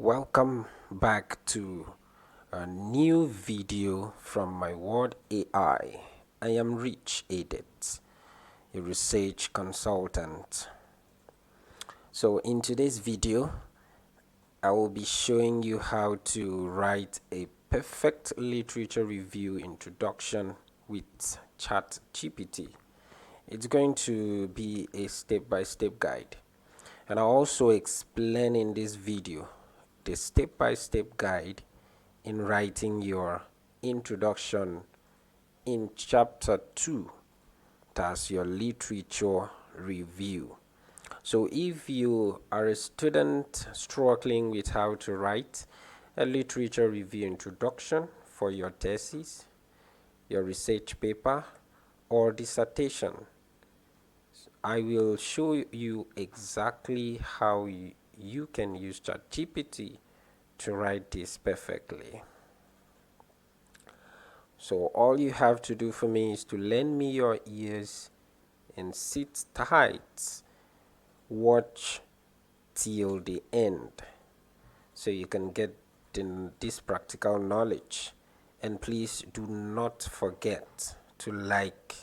Welcome back to a new video from my Word AI. I am Rich Edit, a research consultant. So in today's video, I will be showing you how to write a perfect literature review introduction with ChatGPT. It's going to be a step-by-step guide, and I'll also explain in this video the step-by-step guide in writing your introduction in chapter 2, that's your literature review. So if you are a student struggling with how to write a literature review introduction for your thesis, your research paper, or dissertation, I will show you exactly how you can use ChatGPT to write this perfectly. So all you have to do for me is to lend me your ears and sit tight. Watch till the end so you can get this practical knowledge. And please do not forget to like,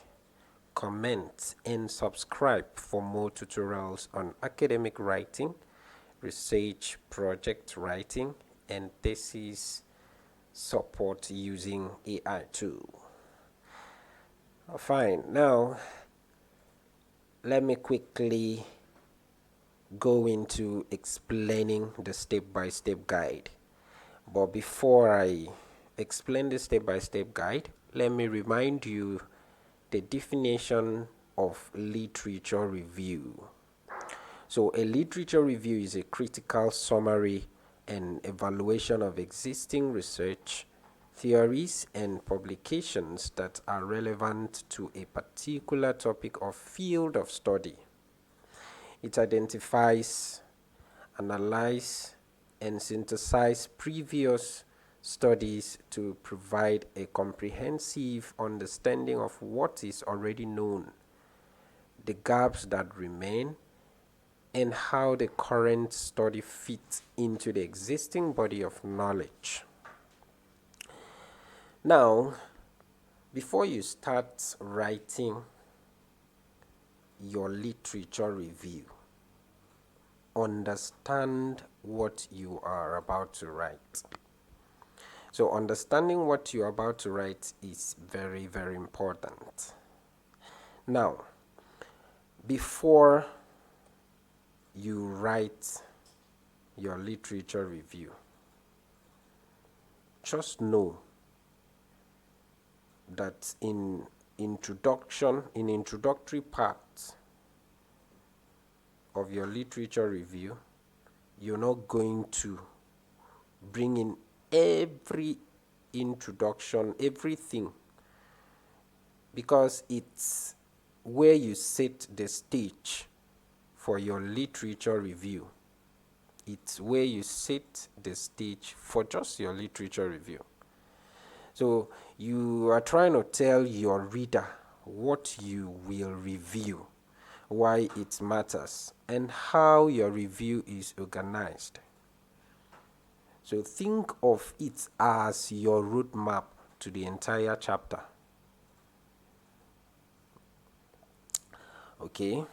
comment, and subscribe for more tutorials on academic writing, research project writing, and thesis support using AI tool. Fine, now let me quickly go into explaining the step-by-step guide. But before I explain the step-by-step guide, let me remind you the definition of literature review. So a literature review is a critical summary and evaluation of existing research, theories, and publications that are relevant to a particular topic or field of study. It identifies, analyzes, and synthesizes previous studies to provide a comprehensive understanding of what is already known, the gaps that remain, and how the current study fits into the existing body of knowledge. Now, before you start writing your literature review, understand what you are about to write. So understanding what you're about to write is very, very important. Now, before you write your literature review, just know that in introductory parts of your literature review, you're not going to bring in every introduction, everything, because it's where you set the stage for your literature review. It's where you set the stage for just your literature review. So you are trying to tell your reader what you will review, why it matters, and how your review is organized. So think of it as your roadmap to the entire chapter. Okay.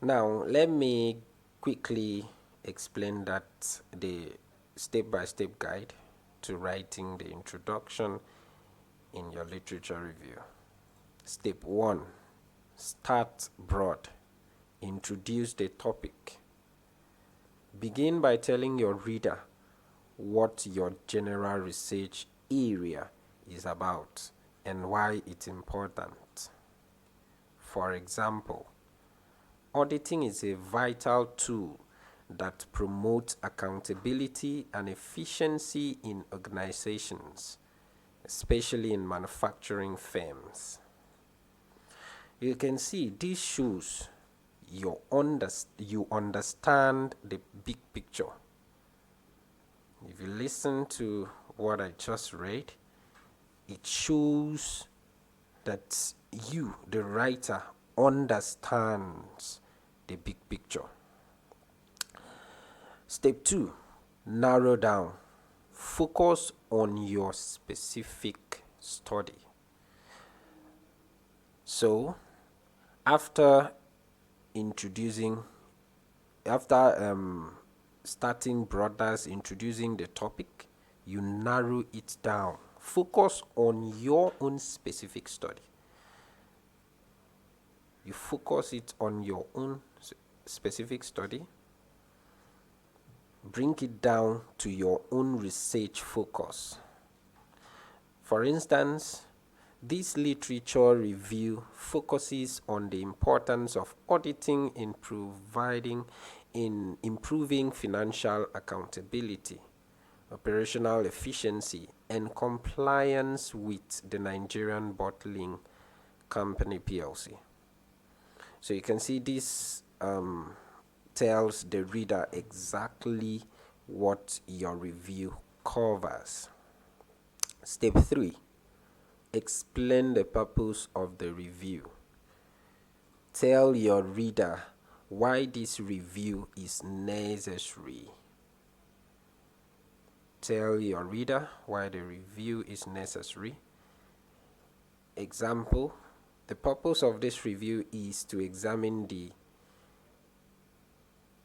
Now let me quickly explain that the step-by-step guide to writing the introduction in your literature review. Step 1. Start broad. Introduce the topic. Begin by telling your reader what your general research area is about and why it's important. For example, auditing is a vital tool that promotes accountability and efficiency in organizations, especially in manufacturing firms. You can see this shows you understand the big picture. If you listen to what I just read, it shows that you, the writer, understands the big picture. Step 2. Narrow down. Focus on your specific study. So, after introducing, after starting brothers introducing the topic, you narrow it down. Focus on your own specific study. You focus it on your own specific study. Bring it down to your own research focus. For instance, this literature review focuses on the importance of auditing in improving financial accountability, operational efficiency, and compliance with the Nigerian Bottling Company PLC. So you can see this tells the reader exactly what your review covers. Step 3. Explain the purpose of the review. Tell your reader why this review is necessary. Tell your reader why the review is necessary. Example: the purpose of this review is to examine the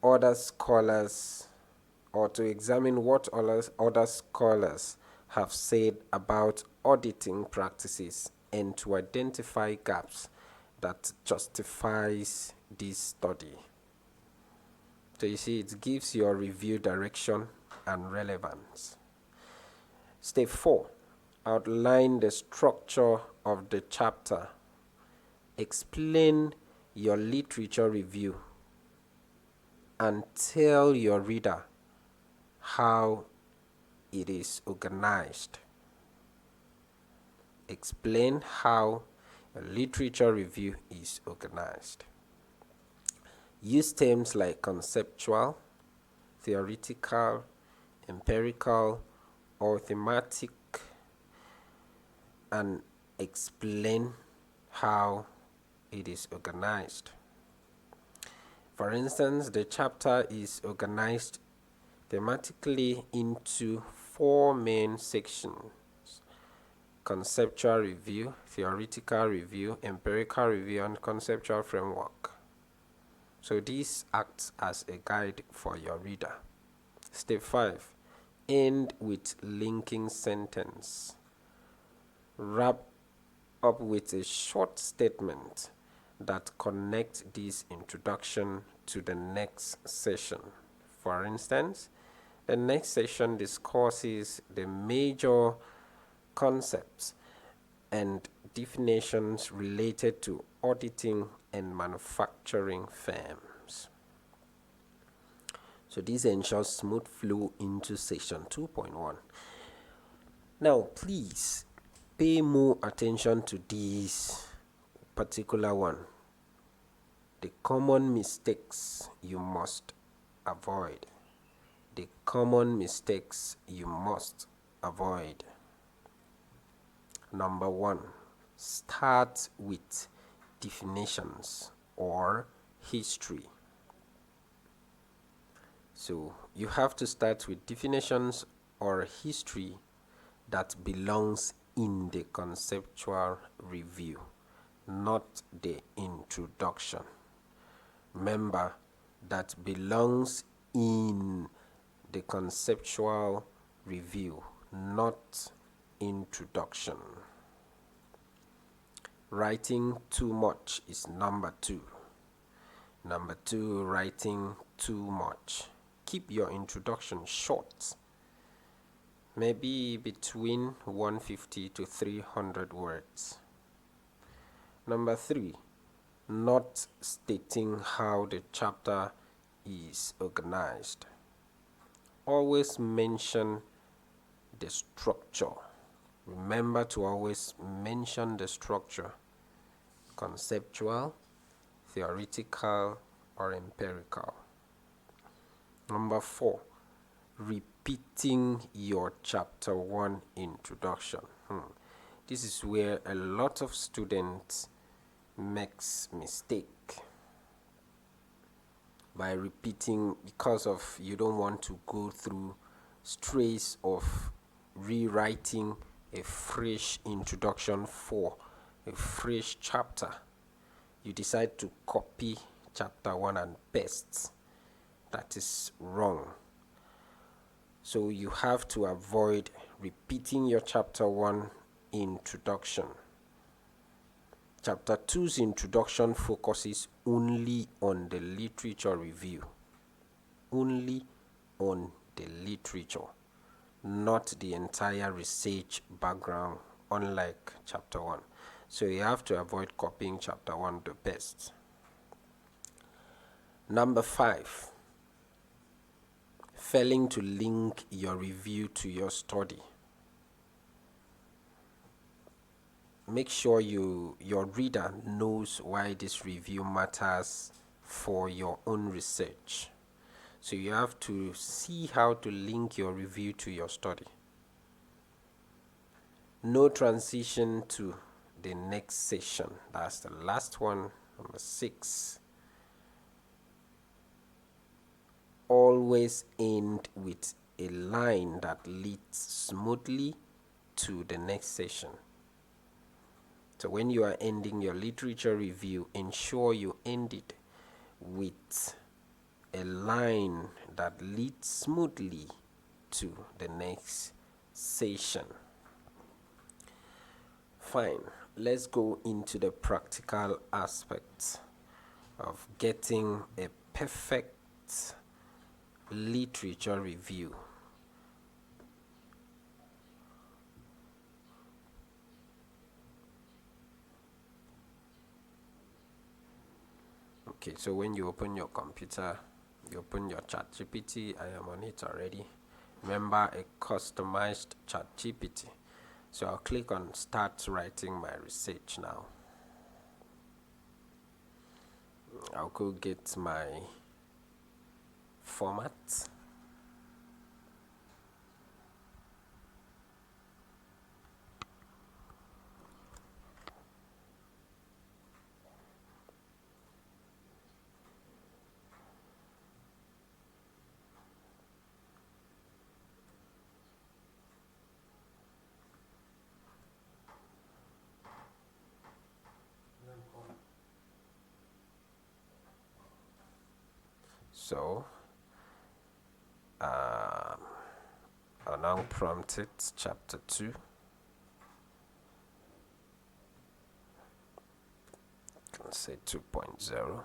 other scholars, or to examine what other scholars have said about auditing practices and to identify gaps that justifies this study. So you see, it gives your review direction and relevance. Step 4. Outline the structure of the chapter. Explain your literature review and tell your reader how it is organized. Explain how a literature review is organized. Use terms like conceptual, theoretical, empirical, or thematic, and explain how it is organized. For instance, the chapter is organized thematically into 4 main sections: conceptual review, theoretical review, empirical review, and conceptual framework. So this acts as a guide for your reader. Step 5. End with linking sentence. Wrap up with a short statement that connects this introduction to the next session. For instance, the next session discusses the major concepts and definitions related to auditing and manufacturing firms. So this ensures smooth flow into section 2.1. Now, please pay more attention to this particular one. The common mistakes you must avoid. The common mistakes you must avoid. Number 1, start with definitions or history. So you have to start with definitions or history that belongs in the conceptual review, not the introduction. Remember, that belongs in the conceptual review, not introduction. Writing too much is number 2. Number 2, writing too much. Keep your introduction short, maybe between 150 to 300 words. Number 3, not stating how the chapter is organized. Always mention the structure. Remember to always mention the structure: conceptual, theoretical, or empirical. Number 4, repeating your chapter 1 introduction. This is where a lot of students makes mistake by repeating, because of you don't want to go through stress of rewriting a fresh introduction for a fresh chapter, you decide to copy chapter 1 and paste. That is wrong. So you have to avoid repeating your chapter 1 introduction. Chapter 2's introduction focuses only on the literature review. Only on the literature, not the entire research background, unlike chapter 1. So you have to avoid copying chapter 1 the best. Number 5, failing to link your review to your study. Make sure your reader knows why this review matters for your own research. So you have to see how to link your review to your study. No transition to the next session. That's the last one, number 6. Always end with a line that leads smoothly to the next session. So when you are ending your literature review, ensure you end it with a line that leads smoothly to the next session. Fine, let's go into the practical aspects of getting a perfect literature review. Okay, so when you open your computer, you open your ChatGPT. I am on it already. Remember, a customized ChatGPT. So I'll click on start writing my research now. I'll go get my format. So I'll now prompt it chapter 2. Can say 2.0.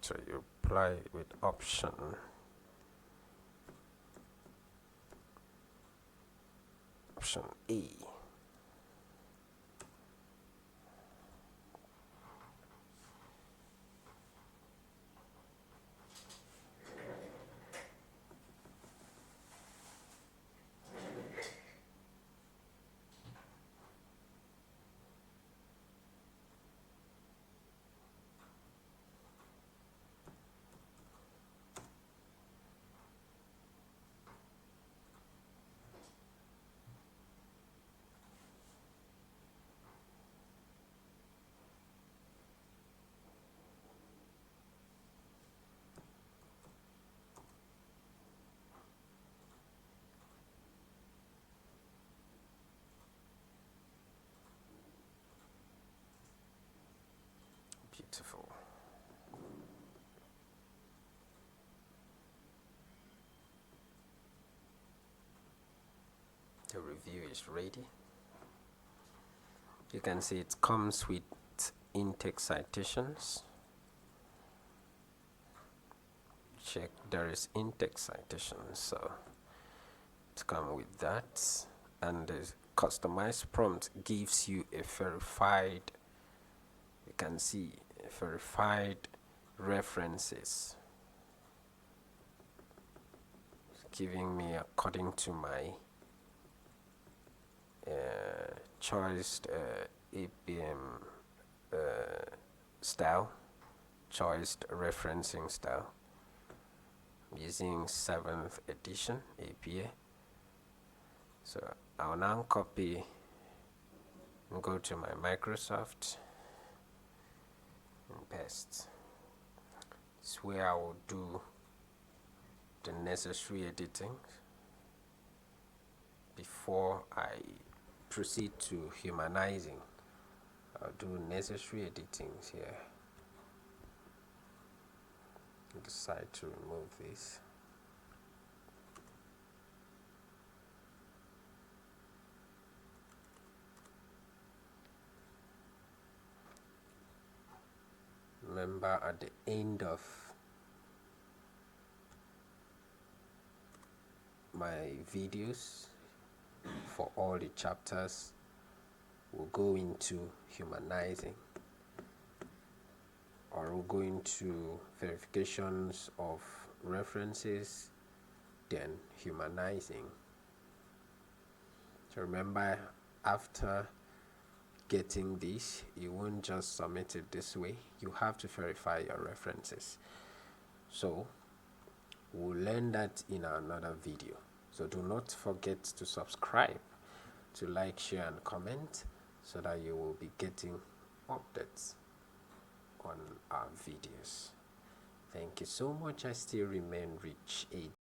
So you apply with option A. Beautiful. The review is ready. You can see it comes with in-text citations. Check, there is in-text citations, so it's come with that. And the customized prompt gives you a verified, you can see verified references. It's giving me according to my choiced APM style, choice referencing style. I'm using 7th edition APA. So I'll now copy and go to my Microsoft and paste. This is where I will do the necessary editing before I proceed to humanizing. I'll do necessary editings here. Decide to remove this. Remember, at the end of my videos for all the chapters, we'll go into humanizing, or we'll go into verifications of references, then humanizing. So remember, after getting this, you won't just submit it this way. You have to verify your references. So we'll learn that in another video. So do not forget to subscribe, to like, share and comment, so that you will be getting updates on our videos. Thank you so much. I still remain Rich A.